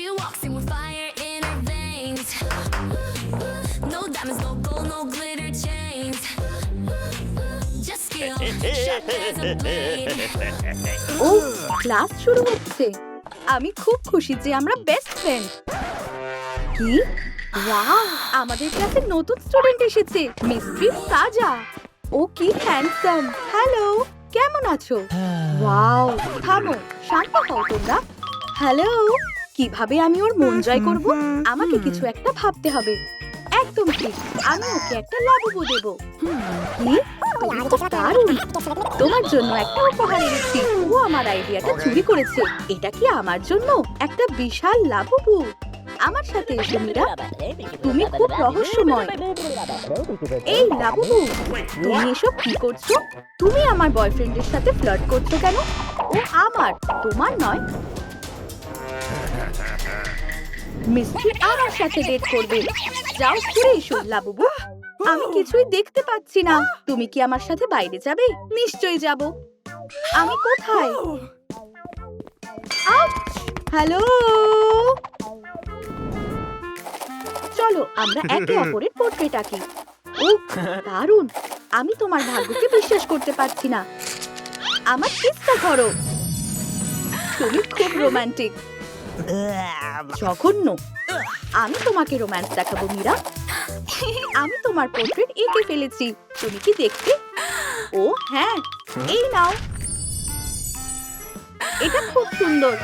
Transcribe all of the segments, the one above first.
She walks in with fire in her veins. No diamonds, no gold, no glitter chains. Just skill, sharp as a blade. ও class শুরু হচ্ছে। আমি খুব খুশি যে আমরা বেস্ট ফ্রেন্ড। কি ওয়াও, আমাদের ক্লাসে নতুন স্টুডেন্ট এসেছে, মিস্ট্রি সাজা। ও কি হ্যান্ডসাম। হ্যালো, কেমন আছো? ওয়াও, থামো, শান্ত হও তোমরা। হ্যালো, কিভাবে আমি ওর মন জয় করব? আমাকে কিছু একটা ভাবতে হবে। একদম ঠিক, আমি ওকে একটা লাবুবু দেব। কি? তুমি তো দারুণ। তোমার জন্য একটা উপহার এনেছি। ও আমার আইডিয়াটা চুরি করেছে। এটা কি আমার জন্য একটা বিশাল লাবুবু? আমার সাথে এসো মীরা, তুমি খুব রহস্যময়। এই লাবুবু, তুমি এসব কি করছো? তুমি আমার বয়ফ্রেন্ডের সাথে ফ্লার্ট করছো কেন? ও আমার, তোমার নয়। মিস্ট্রি আমার সাথে ডেট করবে। যাও ঘুরে এসো লাবুবু। আমি কিছুই দেখতে পাচ্ছি না। তুমি কি আমার সাথে বাইরে যাবে? নিশ্চয়ই যাব। আমি কোথায়? হ্যালো, চলো আমরা একে অপরের পোর্ট্রেট আঁকি। ও দারুণ, আমি তোমার ভাগ্যকে বিশ্বাস করতে পারছি না। আমার কিসটা করো। তুমি খুব রোমান্টিক। জঘন্য। আমি তোমাকে রোম্যান্স দেখাবো মীরা। আমি তোমার পোর্ট্রেট এঁকে ফেলেছি, তুমি কি দেখতে? ও হ্যাঁ, এই নাও। এটা খুব সুন্দর।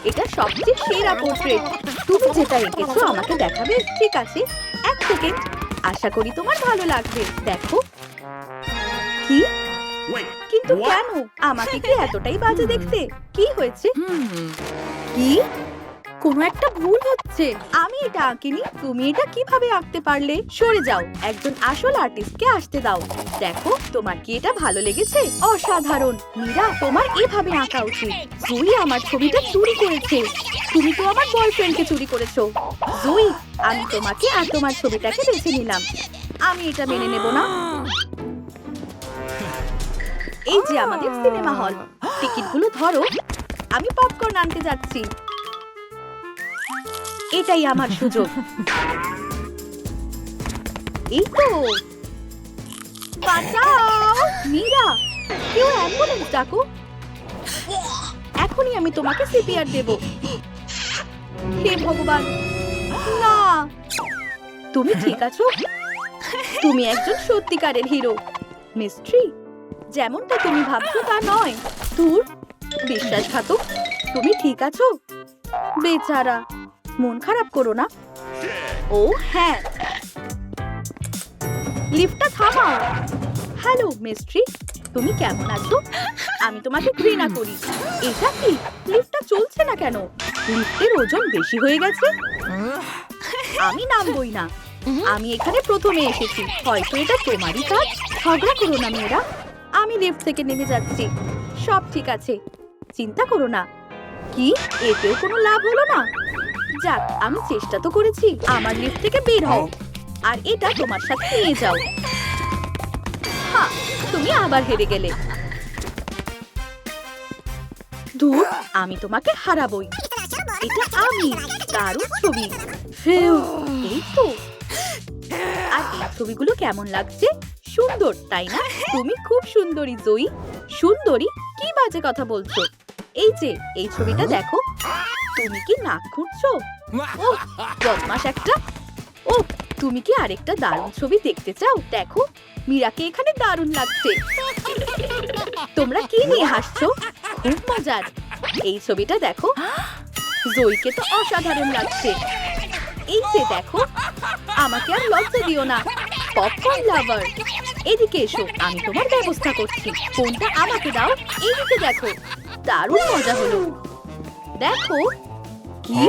এটা সবচেয়ে সেরা পোর্ট্রেট। তুমি যেটা এঁকেছো আমাকে দেখাবে? ঠিক আছে, এক সেকেন্ড। আশা করি তোমার ভালো লাগবে। দেখো। কি? কিন্তু কেন? আমাকে কি এতটাই বাজে দেখতে? কি হয়েছে? কি? কোনো একটা ভুল হচ্ছে। আমি এটা আঁকিনি। তুমি এটা কিভাবে আঁকতে পারলে? সরে যাও, একজন আসল আর্টিস্টকে আসতে দাও। দেখো, তোমার কি এটা ভালো লেগেছে? অসাধারণ। মীরা, তোমার এভাবে আঁকা উচিত। জুই আমার ছবিটা চুরি করেছে। তুমি তো আমার বয়ফ্রেন্ডকে চুরি করেছো। জুই, আমি তোমাকে আর তোমার ছবিটাকে বেছে নিলাম। আমি এটা মেনে নেব না। এই যে আমাদের সিনেমা হল। টিকিটগুলো ধরো, আমি পপকর্ন আনতে যাচ্ছি। এটাই আমার সুযোগ। এই তো, বাঁচাও মীরা, কেউ অ্যাম্বুলেন্স ডাকো। এখনই আমি তোমাকে সিপিআর দেব। হে ভগবান, না। তুমি ঠিক আছো? তুমি একজন সত্যিকারের হিরো। মিস্ট্রি, যেমনটা তুমি ভাবছো তা নয়। দূর, বিশ্বাসঘাতক। তুমি ঠিক আছো? বেচারা, মন খারাপ করো না। ও হ্যাঁ, লিফটটা থামাও। হ্যালো মিস্ট্রি, তুমি কেমন আছো? আমি তোমাকে ঘৃণা করি। এটা কি? লিফটটা চলছে না কেন? লিফটের ওজন বেশি হয়ে গেছে। আমি নামবই না। আমি এখানে প্রথমে এসেছি, হয়তো এটা তোমারই কাজ। ঝগড়া করো না মেয়েরা। আমি লিফট থেকে নেমে যাচ্ছি। সব ঠিক আছে, চিন্তা করো না। কি? এতেও কোনো লাভ হলো না? যাক, আমি চেষ্টা তো করেছি। আমার লিফট থেকে বের হও, আর এটা তোমার সাথে নিয়ে যাও। হ্যাঁ, তুমি আবার হেরে গেলে। ধুর, আমি তোমাকে হারাবই। এটা আমি। দারুণ ছবি। এই তো। আর এই ছবিগুলো কেমন লাগছে? সুন্দর, তাই না? তুমি খুব সুন্দরী জয়ী। সুন্দরী? কি বাজে কথা বলছো? এই যে, এই ছবিটা দেখো। তুমি কি নাক খুঁজছো? ও বদমাশ একটা। ও, তুমি কি আরেকটা দারুণ ছবি দেখতে চাও? দেখো, মীরাকে এখানে দারুণ লাগছে। তোমরা কি নিয়ে হাসছো? খুব মজার। এই ছবিটা দেখো। জয়ীকে তো অসাধারণ লাগছে। এই যে দেখো, আমাকে আর লজ্জা দিও না। পপকর্ন লাভার, এদিকে এসো, আমি তোমার ব্যবস্থা করছি। ফোনটা আমাকে দাও। এইদিকে দেখো, দারুণ মজা হলো। দেখো। কি?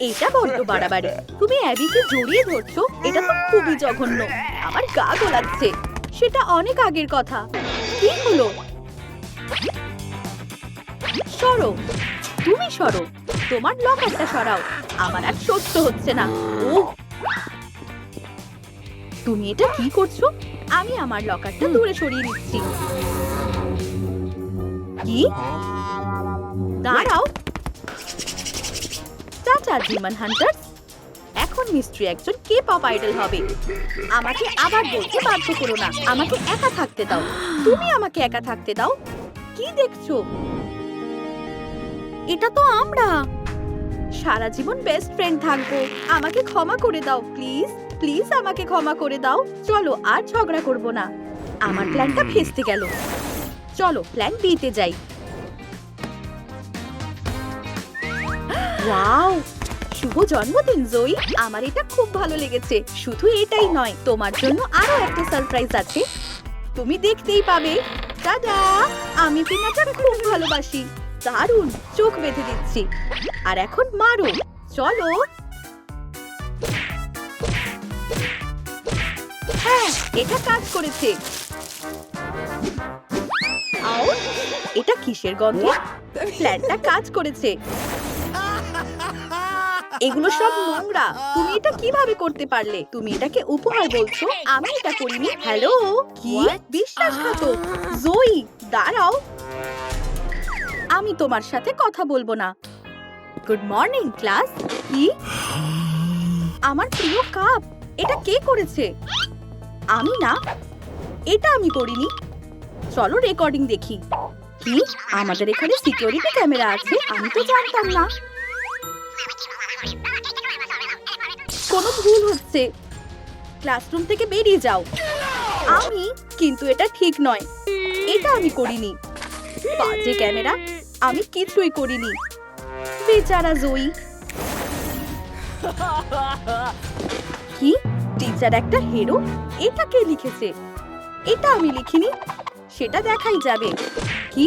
এটা বড্ড বাড়াবাড়ি। তুমি অ্যাবিকে জড়িয়ে ধরছো, এটা তো খুবই জঘন্য। আমার গা গোলাচ্ছে। সেটা অনেক আগের কথা। কি হলো? সরো, তুমি সরো। তোমার লকারটা সরাও। আমার আর সহ্য হচ্ছে না। ও, তুমি এটা কি করছো? আমি আমার লকারটা দূরে সরিয়ে নিচ্ছি। কি? দাঁড়াও। What are Demon Hunter? এখন মিস্ট্রি একজন কে পপ আইডল হবে। আমাকে আবার বলতে বাধ্য করো না, আমাকে একা থাকতে দাও। তুমি আমাকে একা থাকতে দাও। কি দেখছো? এটা তো আমরা সারা জীবন বেস্ট ফ্রেন্ড থাকবো। আমাকে ক্ষমা করে দাও প্লিজ, প্লিজ আমাকে ক্ষমা করে দাও। চলো আর ঝগড়া করব না। আমার প্ল্যানটা ভেস্তে গেল। চলো প্ল্যান বিতে যাই। ওয়াও, শুভ জন্মদিন জয়ী। আমার এটা খুব ভালো লেগেছে। শুধু এটাই নয়, তোমার জন্য আরো একটা সারপ্রাইজ আছে। তুমি দেখতেই পাবে। দাদা, আমি পিনাটা খুব ভালোবাসি। দারুণ, চোখ বেঁধে দিচ্ছি। আর এখন মারো। চলো। হ্যাঁ, এটা কাজ করেছে। আও, এটা কিসের গন্ধ? প্ল্যানটা কাজ করেছে। এগুলো সব নোংরা। তুমি এটা কিভাবে করতে পারলে? তুমি এটাকে উপহার বলছো? আমি এটা করিনি। হ্যালো, কি বিশ্বাসঘাতক। জয়ী, দাঁড়াও। আমি তোমার সাথে কথা বলবো না। Good morning class. কি? আমার প্রিয় কাপ। এটা কে করেছে? আমি না, এটা আমি করিনি। চলো রেকর্ডিং দেখি। কি? আমাদের এখানে সিকিউরিটি ক্যামেরা আছে? আমি তো জানতাম না। কোনো ভুল হচ্ছে। ক্লাসরুম থেকে বেরিয়ে যাও। আমি কিন্তু এটা ঠিক নয়। এটা আমি করিনি। বাজে ক্যামেরা। আমি কিছুই করিনি। বেচারা জয়ী। কি? টিচার একটা হিরো? এটা কে লিখেছে? এটা আমি লিখিনি। সেটা দেখাই যাবে। কি?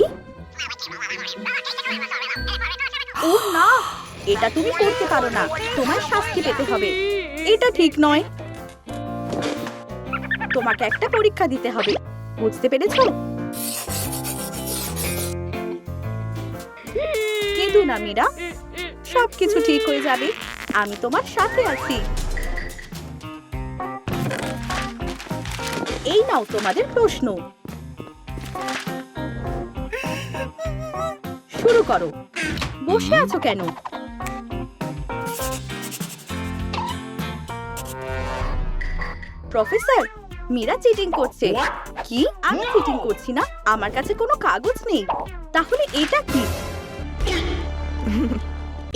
ও না, এটা তুমি করতে পারো না। তোমার শাস্তি পেতে হবে। এটা ঠিক নয়। তোমাকে একটা পরীক্ষা দিতে হবে। বুঝতে পেরেছো? কেঁদো না মীরা, সবকিছু ঠিক হয়ে যাবে। আমি তোমার সাথে আছি। এই নাও তোমাদের প্রশ্ন। শুরু করো। বসে আছো কেন? প্রফেসর, মীরা চিটিং করছে। কি? আমি চিটিং করছি না। আমার কাছে কোনো কাগজ নেই। তাহলে এটা কি?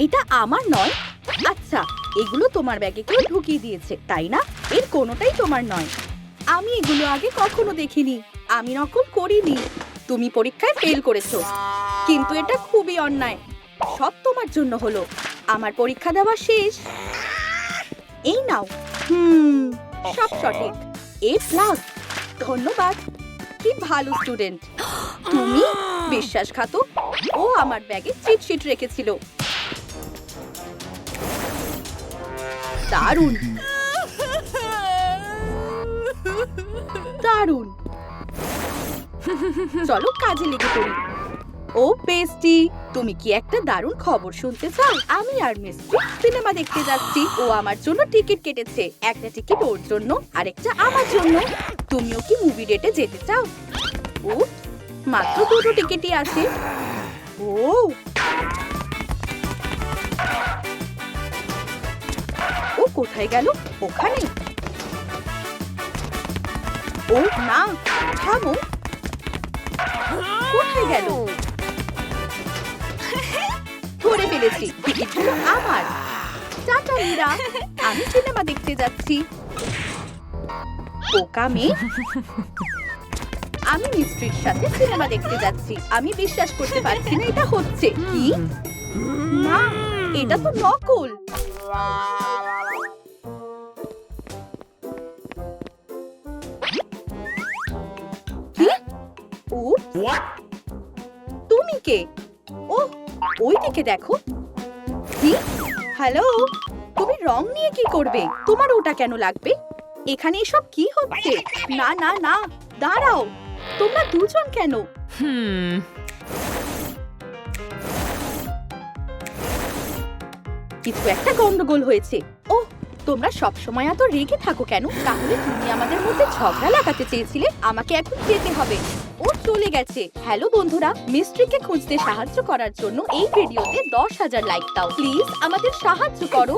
এটা আমার নয়। আচ্ছা, এগুলো তোমার ব্যাগে কেউ ঢুকিয়ে দিয়েছে, তাই না? এর কোনোটাই তোমার নয়। আমি এগুলো আগে কখনো দেখিনি। আমি নকল করিনি। তুমি পরীক্ষায় ফেল করেছো, কিন্তু এটা খুবই অন্যায়। সব তোমার জন্য হলো। আমার পরীক্ষা দেওয়া শেষ। এই নাও। সব সঠিক। A+। ধন্যবাদ। কি ভালো স্টুডেন্ট তুমি। বিশ্বাসঘাতক। ও আমার ব্যাগে চিট শিট রেখেছিল। দারুণ, দারুণ। চলো কাজে লেগে পড়ি। ও পেস্টি, তুমি কি একটা দারুণ খবর শুনতে চাও? আমি আর মিস্ট্রি সিনেমা দেখতে যাচ্ছি। ও আমার জন্য টিকিট কেটেছে। একটা টিকিট ওর জন্য, আরেকটা আমার জন্য। তুমিও কি মুভি ডেটে যেতে চাও? ও, মাত্র 2টো টিকিটই আছে। ও, ও কোথায় গেল? ওখানে। ও না, থামো। কোথায় গেল? ধরে ফেলেছি। টিকিটগুলো আমার। টাটা মীরা, আমি সিনেমা দেখতে যাচ্ছি। বোকা মেয়ে। আমি মিস্ট্রির সাথে সিনেমা দেখতে যাচ্ছি। আমি বিশ্বাস করতে পারছি না এটা হচ্ছে। কি? না, এটা তো নকল। কি? ও, তুমি কে? ও, ওই দিকে দেখো। কি? হ্যালো, তুমি রং নিয়ে কি করবে? তোমার ওটা কেন লাগবে? এখানে এসব কি হচ্ছে? না না না, দাঁড়াও। তোমরা দুজন কেন? কিছু একটা গন্ডগোল হয়েছে। ওহ, তোমরা সবসময় এত রেগে থাকো কেন? তাহলে তুমি আমাদের মধ্যে ঝগড়া লাগাতে চেয়েছিলে। আমাকে এখন যেতে হবে। ও চলে গেছে। হ্যালো বন্ধুরা, মিস্ট্রিকে খুঁজতে সাহায্য করার জন্য এই ভিডিওতে 10,000 লাইক দাও। প্লিজ আমাদের সাহায্য করো।